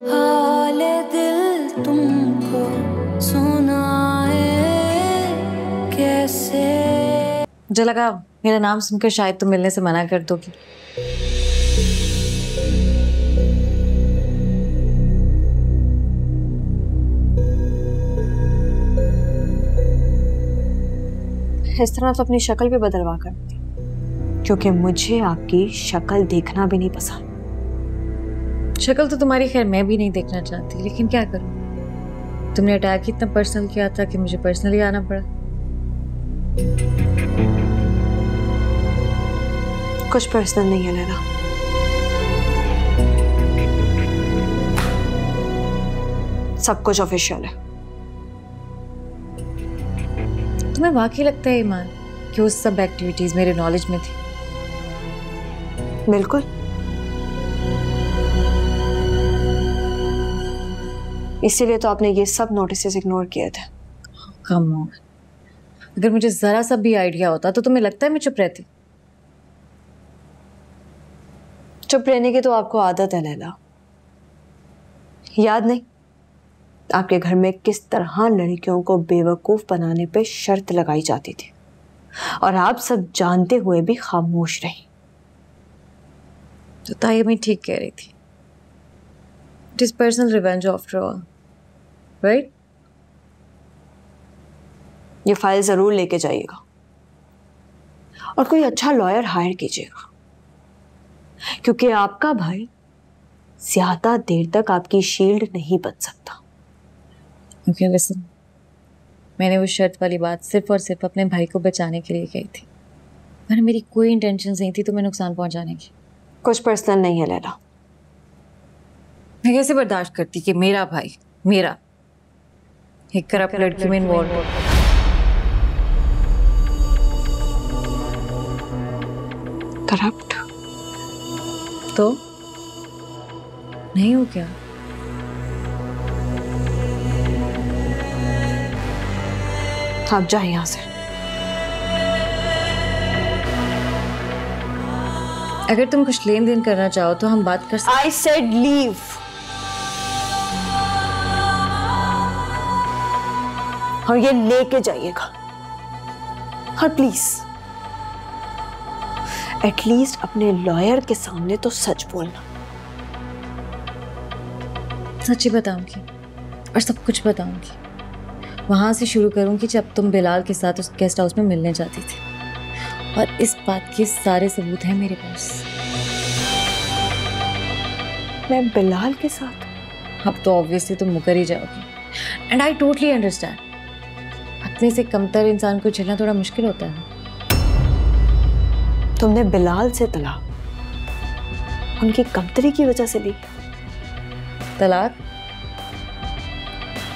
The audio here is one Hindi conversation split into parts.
हाले दिल तुमको सुनाए कैसे। मुझे लगा मेरा नाम सुनकर शायद तुम मिलने से मना कर दोगी। इस तरह तो अपनी शक्ल भी बदलवा कर, क्योंकि मुझे आपकी शक्ल देखना भी नहीं पसंद। शक्ल तो तुम्हारी खैर मैं भी नहीं देखना चाहती, लेकिन क्या करूं, तुमने अटैक इतना पर्सनल किया था कि मुझे पर्सनली आना पड़ा। कुछ पर्सनल नहीं है लैला। सब कुछ ऑफिशियल है। तुम्हें वाकई लगता है ईमान कि वो सब एक्टिविटीज मेरे नॉलेज में थी? बिल्कुल। इसीलिए तो आपने ये सब नोटिसेस इग्नोर किए थे। कम ऑन, अगर मुझे जरा सा भी आइडिया होता तो तुम्हें लगता है मैं चुप रहती? चुप रहने की तो आपको आदत है लैला। याद नहीं आपके घर में किस तरह लड़कियों को बेवकूफ बनाने पे शर्त लगाई जाती थी, और आप सब जानते हुए भी खामोश रही। तो ताई मैं ठीक कह रही थी। It is personal revenge after all, right? ये फाइल जरूर लेके जाइएगा और कोई अच्छा लॉयर हायर कीजिएगा, क्योंकि आपका भाई ज्यादा देर तक आपकी शील्ड नहीं बन सकता। ओके लिसन, मैंने वो शर्त वाली बात सिर्फ और सिर्फ अपने भाई को बचाने के लिए कही थी, वरना मेरी कोई इंटेंशन नहीं थी तुम्हें नुकसान पहुंचाने की। कुछ पर्सनल नहीं है लैला। मैं कैसे बर्दाश्त करती कि मेरा भाई, मेरा एक करप्ट लड़की में इन्वॉल्व हो। करप्ट तो नहीं हो क्या? आप जाए यहां से। अगर तुम कुछ लेन देन करना चाहो तो हम बात कर सकते। I said leave। और ये लेके जाइएगा, और प्लीज एटलीस्ट अपने लॉयर के सामने तो सच बोलना। सच्ची बताऊंगी और सब कुछ बताऊंगी। वहां से शुरू करूंगी जब तुम बिलाल के साथ उस गेस्ट हाउस में मिलने जाती थी, और इस बात के सारे सबूत हैं मेरे पास। मैं बिलाल के साथ? अब तो ऑब्वियसली तुम मुकर ही जाओगी, एंड आई टोटली अंडरस्टैंड। अपने से कमतर इंसान को झेलना थोड़ा मुश्किल होता है। तुमने बिलाल से तलाक उनकी कमतरी की वजह से ली? तलाक?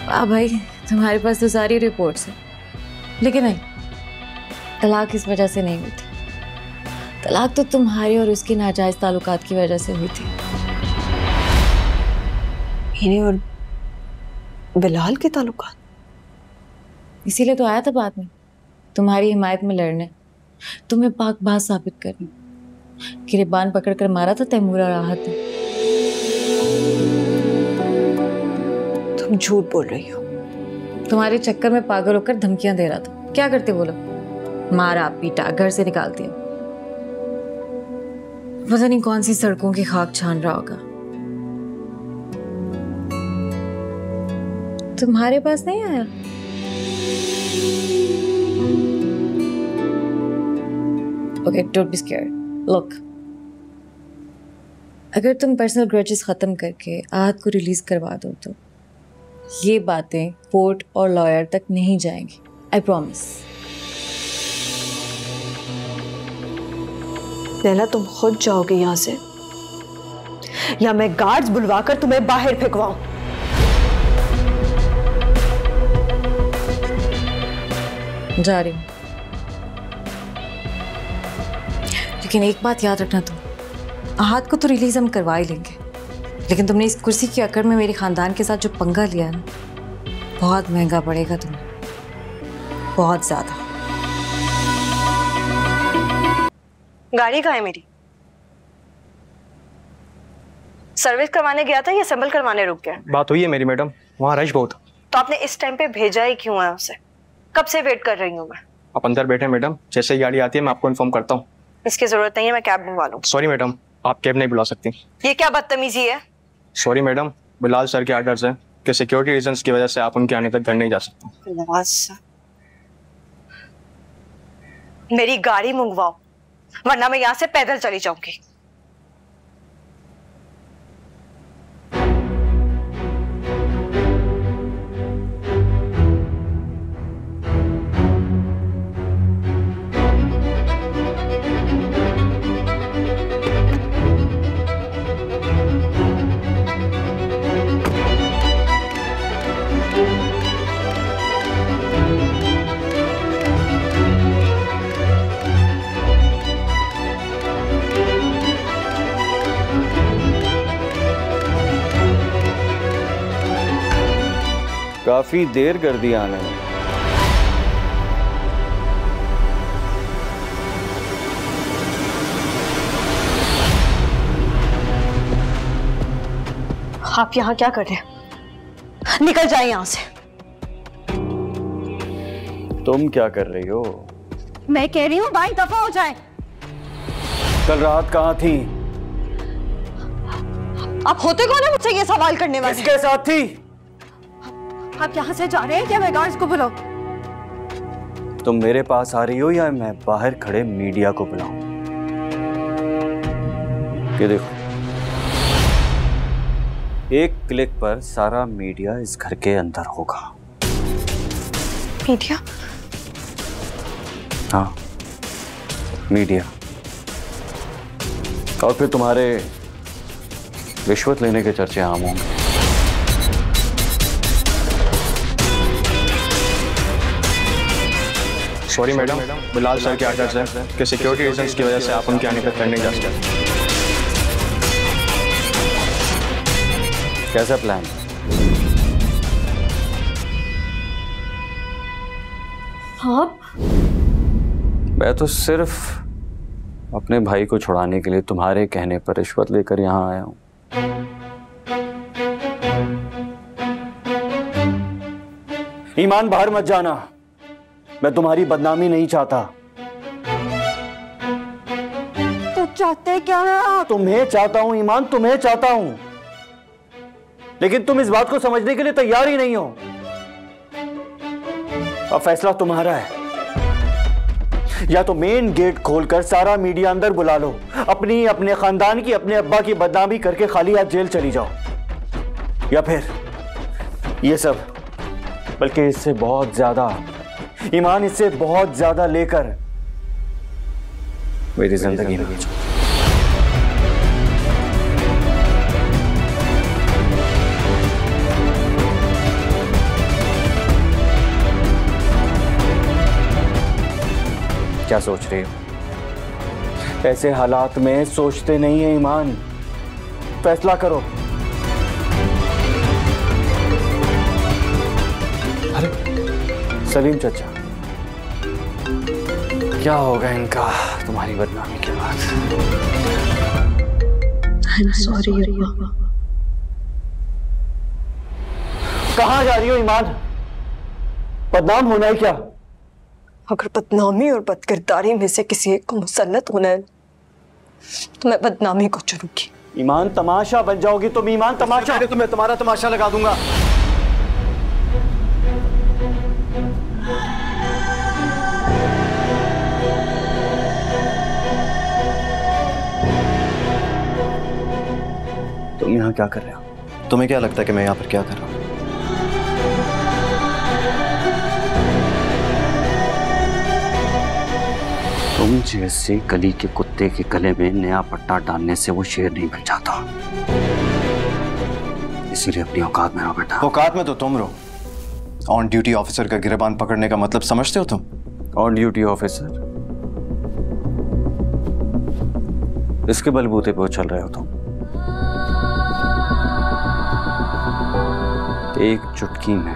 वाह भाई, तुम्हारे पास तो सारी रिपोर्ट्स हैं। लेकिन नहीं, तलाक इस वजह से नहीं हुई थी। तलाक तो तुम्हारे और उसके नाजायज ताल्लुकात की वजह से हुई थी। मेरे और बिलाल के ताल्लुकात? इसीलिए तो आया था बाद में तुम्हारी हिमायत में लड़ने, तुम्हें पाक बात साबित करने। गिरबान पकड़कर मारा था तैमूर और राहत ने। तुम झूठ बोल रही हो। तुम्हारे चक्कर में पागल होकर धमकियां दे रहा था। क्या करते वो लोग? मारा पीटा, घर से निकाल दिया। पता नहीं कौन सी सड़कों की खाक छान रहा होगा। तुम्हारे पास नहीं आया? Okay, don't be scared. Look, अगर तुम पर्सनल ग्रजेस खत्म करके आहत को रिलीज करवा दो तो ये बातें कोर्ट और लॉयर तक नहीं जाएंगी। I promise. लैला, तुम खुद जाओगे यहाँ से या मैं गार्ड्स बुलवाकर तुम्हें बाहर फेंकवाऊं? जा रही हूँ, लेकिन एक बात याद रखना, तुम आहत को तो रिलीज हम करवा ही लेंगे, लेकिन तुमने इस कुर्सी की अकड़ में मेरे खानदान के साथ जो पंगा लिया है ना, बहुत महंगा पड़ेगा तुम्हें, बहुत ज्यादा। गाड़ी कहाँ है मेरी? सर्विस करवाने गया था या असेंबल करवाने रुक गया? बात हुई है मेरी मैडम, वहाँ रश बहुत। तो आपने इस टाइम पे भेजा ही क्यों है उसे? कब से वेट कर रही हूँ मैं। आप अंदर बैठे मैडम, जैसे ही गाड़ी आती है मैं आपको इन्फॉर्म करता हूँ। इसकी जरूरत नहीं है, मैं कैब बुलवा लूँ। सॉरी मैडम, आप कैब नहीं बुला सकती। ये क्या बदतमीजी है? सॉरी मैडम, बिलाल सर के आर्डर्स हैं कि सिक्योरिटी रीजंस की वजह से आप उनके आने तक घर नहीं जा सकते। मेरी गाड़ी मंगवाओ, वरना मैं यहाँ से पैदल चली जाऊंगी। काफी देर कर दी आने में। आप यहाँ क्या कर रहे हैं? निकल जाए यहाँ से। तुम क्या कर रही हो? मैं कह रही हूँ भाई दफा हो जाए। कल रात कहाँ थी? आप होते कौन है मुझसे ये सवाल करने वाले? किसके साथ थी? आप यहाँ से जा रहे हैं क्या? मैं गार्ड्स को बुलाऊं? तुम मेरे पास आ रही हो या मैं बाहर खड़े मीडिया को बुलाऊं? ये देखो, एक क्लिक पर सारा मीडिया इस घर के अंदर होगा। मीडिया? हाँ, मीडिया। और फिर तुम्हारे रिश्वत लेने के चर्चे आम होंगे। सॉरी मैडम, बिलाल सर के आर्डर्स हैं कि सिक्योरिटी रीजंस की वजह से आप उनके आने तक घर नहीं जा सकते। कैसा प्लान? हाँ, मैं तो सिर्फ अपने भाई को छुड़ाने के लिए तुम्हारे कहने पर रिश्वत लेकर यहाँ आया हूँ। ईमान, बाहर मत जाना, मैं तुम्हारी बदनामी नहीं चाहता। तो चाहते क्या है आप? तुम्हें चाहता हूं ईमान, तुम्हें चाहता हूं, लेकिन तुम इस बात को समझने के लिए तैयार ही नहीं हो। अब फैसला तुम्हारा है, या तो मेन गेट खोलकर सारा मीडिया अंदर बुला लो, अपने खानदान की, अपने अब्बा की बदनामी करके खाली हाथ जेल चली जाओ, या फिर ये सब, बल्कि इससे बहुत ज्यादा ईमान, इससे बहुत ज्यादा लेकर मेरी जिंदगी में बचो। क्या सोच रही हो? ऐसे हालात में सोचते नहीं है ईमान, फैसला करो। अरे सलीम चाचा, क्या होगा इनका तुम्हारी बदनामी के बाद? सॉरी। कहाँ जा रही हो ईमान? बदनाम होना है क्या? अगर बदनामी और बदकिरदारी में से किसी एक को मुसल्लत होना है तो मैं बदनामी को चुनूंगी। ईमान, तमाशा बन जाओगी तुम। ईमान, तमाशा। तो मैं तुम्हारा तमाशा लगा दूंगा। तुम यहाँ क्या कर रहे हो? तुम्हें क्या लगता है कि मैं यहाँ पर क्या कर रहा हूँ? तुम जैसे गली के कुत्ते के गले में नया पट्टा डालने से वो शेर नहीं बन जाता, इसीलिए अपनी औकात में रहो बेटा। औकात में तो तुम रहो। ऑन ड्यूटी ऑफिसर का गिरबान पकड़ने का मतलब समझते हो तुम? On duty officer? इसके बलबूते पे चल रहे हो तुम। एक चुटकी में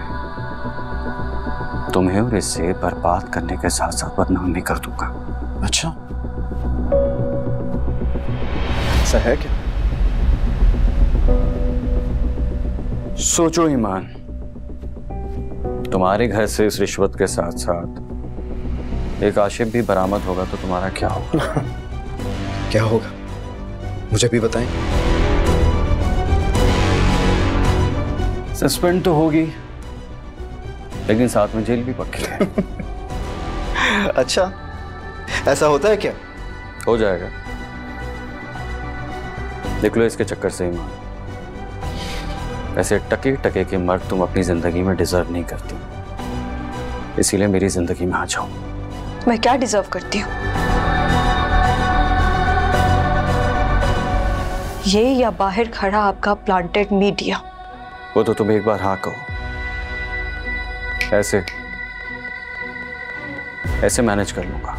तुम्हें और इसे बर्बाद करने के साथ साथ बदनाम भी कर दूंगा। अच्छा, ऐसा है क्या? सोचो ईमान, तुम्हारे घर से इस रिश्वत के साथ साथ एक आशिफ भी बरामद होगा तो तुम्हारा क्या होगा? क्या होगा मुझे भी बताएं। सस्पेंड तो होगी, लेकिन साथ में जेल भी पक्की है। अच्छा, ऐसा होता है क्या? हो जाएगा। देख लो इसके चक्कर से ईमान, ऐसे टके टके के मर्द तुम अपनी जिंदगी में डिजर्व नहीं करती, इसीलिए मेरी जिंदगी में आ जाओ। मैं क्या डिजर्व करती हूँ? ये या बाहर खड़ा आपका प्लांटेड मीडिया? वो तो तुम एक बार हाँ कहो, ऐसे ऐसे मैनेज कर लूंगा।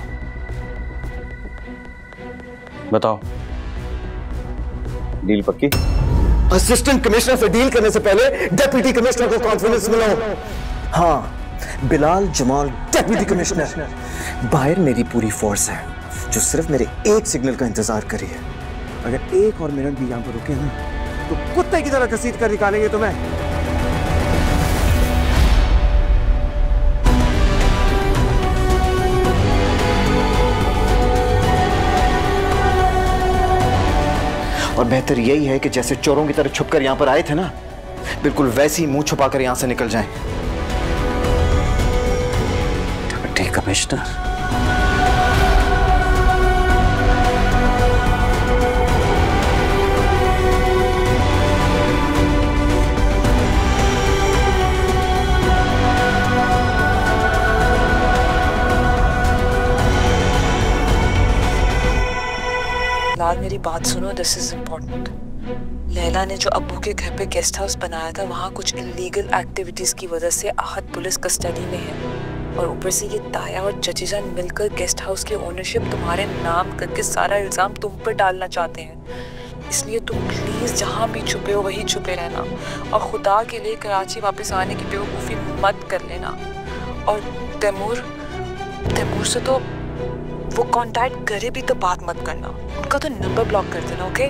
बताओ, डील पक्की? असिस्टेंट कमिश्नर से डील करने से पहले डेप्यूटी कमिश्नर को कॉन्फिडेंस मिलाओ। हाँ, बिलाल जमाल डेप्यूटी कमिश्नर। बाहर मेरी पूरी फोर्स है जो सिर्फ मेरे एक सिग्नल का इंतजार कर रही है। अगर एक और मिनट भी यहां पर रुके ना तो कुत्ते की तरह घसीट कर निकालेंगे तुम्हें। और बेहतर यही है कि जैसे चोरों की तरह छुपकर यहां पर आए थे ना, बिल्कुल वैसे ही मुंह छुपाकर यहां से निकल जाएं। डिप्टी कमिश्नर, लाल मेरी बात सुनो, दिस इज इम्पोर्टेंट। लैला ने जो अब्बू के घर पे गेस्ट हाउस बनाया था, वहाँ कुछ इलीगल एक्टिविटीज की वजह से आहत पुलिस कस्टडी में है, और ऊपर से ये ताया और चची जान मिलकर गेस्ट हाउस की ओनरशिप तुम्हारे नाम करके सारा इल्जाम तुम पर डालना चाहते हैं। इसलिए तुम प्लीज जहाँ भी छुपे हो वहीं छुपे रहना, और खुदा के लिए कराची वापस आने की बेवकूफ़ी मत कर लेना। और तैमूर से तो वो कांटेक्ट करे भी तो बात मत करना, उनका तो नंबर ब्लॉक कर देना, ओके?